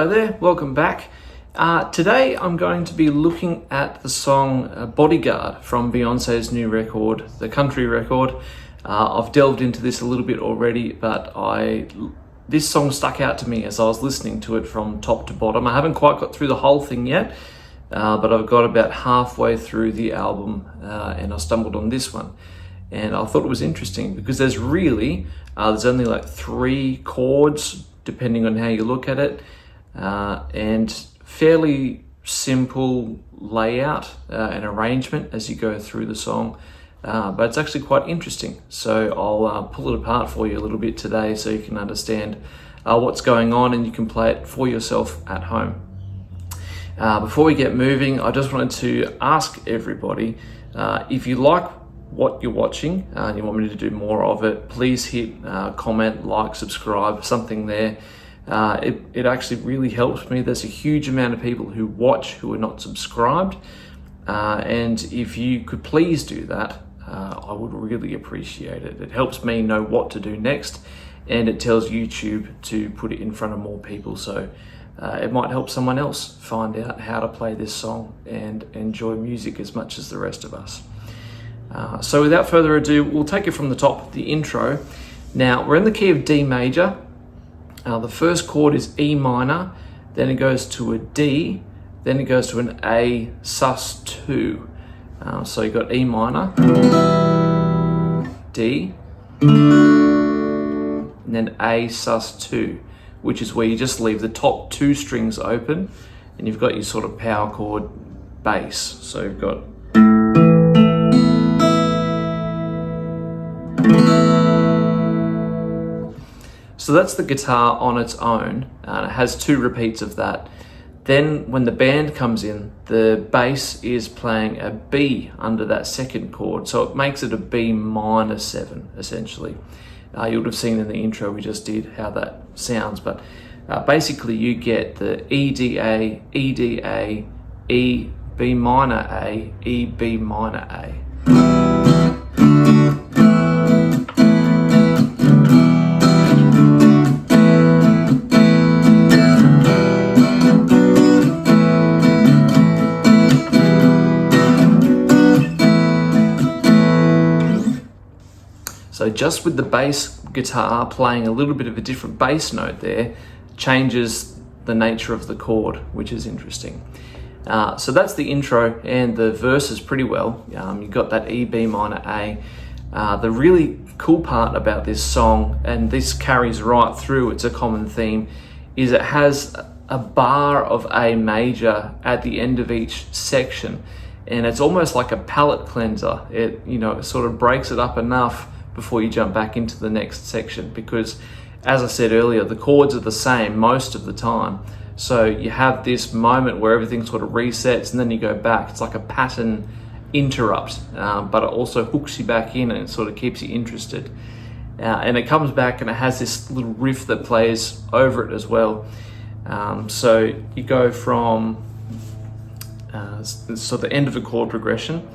Hello there, welcome back. Today I'm going to be looking at the song Bodyguard from Beyonce's new record, the country record. I've delved into this a little bit already, but this song stuck out to me as I was listening to it from top to bottom. I haven't quite got through the whole thing yet, but I've got about halfway through the album and I stumbled on this one. And I thought it was interesting because there's only like 3 chords depending on how you look at it, and fairly simple layout and arrangement as you go through the song, but it's actually quite interesting. So I'll pull it apart for you a little bit today so you can understand what's going on and you can play it for yourself at home. Before we get moving, I just wanted to ask everybody, if you like what you're watching and you want me to do more of it, please hit comment, like, subscribe, something there. It actually really helps me. There's a huge amount of people who watch who are not subscribed, and if you could please do that, I would really appreciate it. It helps me know what to do next, and it tells YouTube to put it in front of more people, so it might help someone else find out how to play this song and enjoy music as much as the rest of us. So without further ado, we'll take it from the top, the intro. Now, we're in the key of D major. The first chord is E minor, then it goes to a D, then it goes to an A sus2. So you've got E minor, D, and then A sus2, which is where you just leave the top 2 strings open, and you've got your sort of power chord bass. So you've got So that's the guitar on its own, and it has 2 repeats of that. Then when the band comes in, the bass is playing a B under that second chord, so it makes it a B minor 7, essentially. You would have seen in the intro we just did how that sounds, but basically you get the E, D, A, E, D, A, E, B minor A, E, B minor A. So just with the bass guitar playing a little bit of a different bass note there changes the nature of the chord, which is interesting. So that's the intro, and the verses pretty well. You've got that E, B minor A. The really cool part about this song, and this carries right through, it's a common theme, is it has a bar of A major at the end of each section, and it's almost like a palate cleanser. It sort of breaks it up enough before you jump back into the next section, because as I said earlier, the chords are the same most of the time. So you have this moment where everything sort of resets and then you go back. It's like a pattern interrupt, but it also hooks you back in and it sort of keeps you interested. And it comes back and it has this little riff that plays over it as well. So you go from so the end of a chord progression,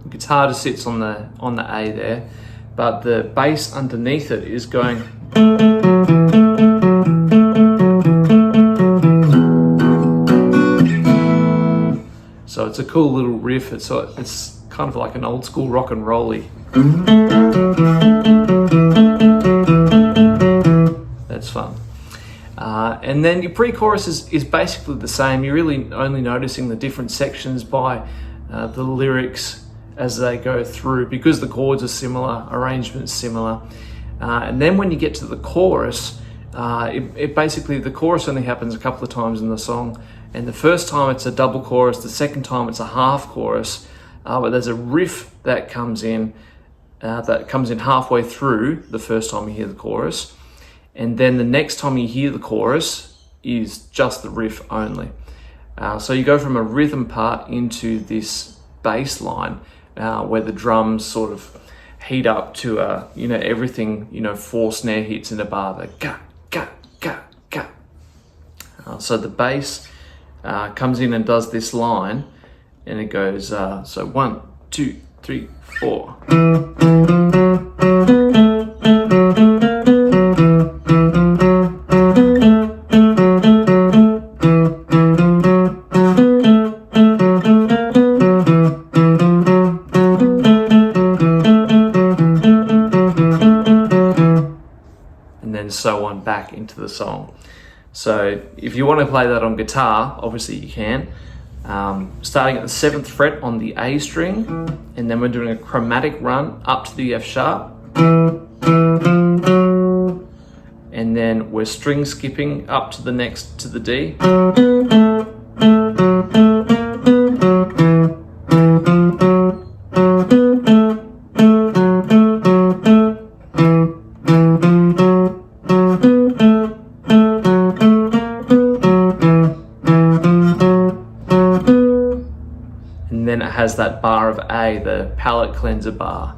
guitar just sits on the A there, but the bass underneath it is going. So it's a cool little riff. It's kind of like an old school rock and rolly. That's fun. And then your pre-chorus is basically the same. You're really only noticing the different sections by the lyrics as they go through, because the chords are similar, arrangement's similar. And then when you get to the chorus, the chorus only happens a couple of times in the song. And the first time it's a double chorus, the second time it's a half chorus, but there's a riff that comes in halfway through the first time you hear the chorus. And then the next time you hear the chorus is just the riff only. So you go from a rhythm part into this bass line, where the drums sort of heat up to everything, 4 snare hits in a bar, the ga ga ga ga. So the bass comes in and does this line, and it goes, so 1, 2, 3, 4. And then so on back into the song. So if you want to play that on guitar, obviously you can. Starting at the 7th fret on the A string, and then we're doing a chromatic run up to the F sharp. And then we're string skipping up to the next, to the D. And then it has that bar of A, the palate cleanser bar.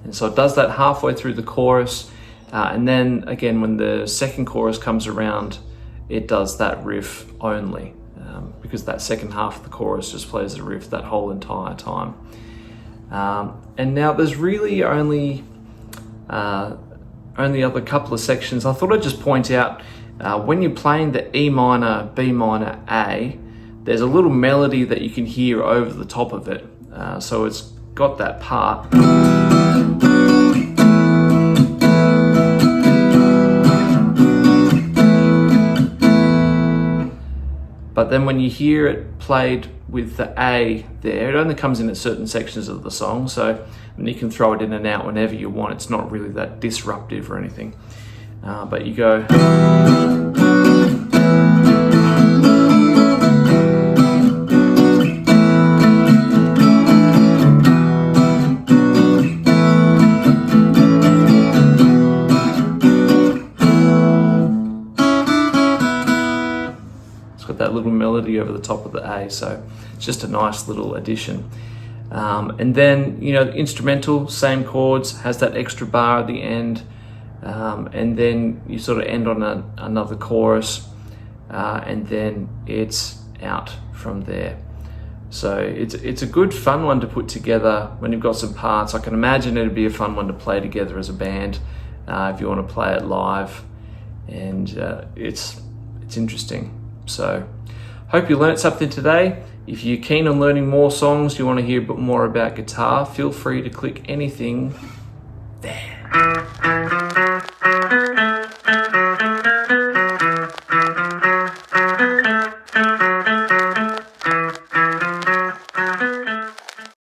And so it does that halfway through the chorus, and then again when the second chorus comes around, it does that riff only, because that second half of the chorus just plays the riff that whole entire time. And now there's really only other couple of sections. I thought I'd just point out, when you're playing the E minor, B minor, A, there's a little melody that you can hear over the top of it. So it's got that part. But then when you hear it played with the A there, it only comes in at certain sections of the song, so you can throw it in and out whenever you want. It's not really that disruptive or anything. But you go... that little melody over the top of the A, so it's just a nice little addition. And then, you know, the instrumental, same chords, has that extra bar at the end, and then you sort of end on another chorus, and then it's out from there. So it's a good fun one to put together when you've got some parts. I can imagine it'd be a fun one to play together as a band, if you want to play it live, and it's interesting. So, hope you learnt something today. If you're keen on learning more songs, you want to hear a bit more about guitar, feel free to click anything there.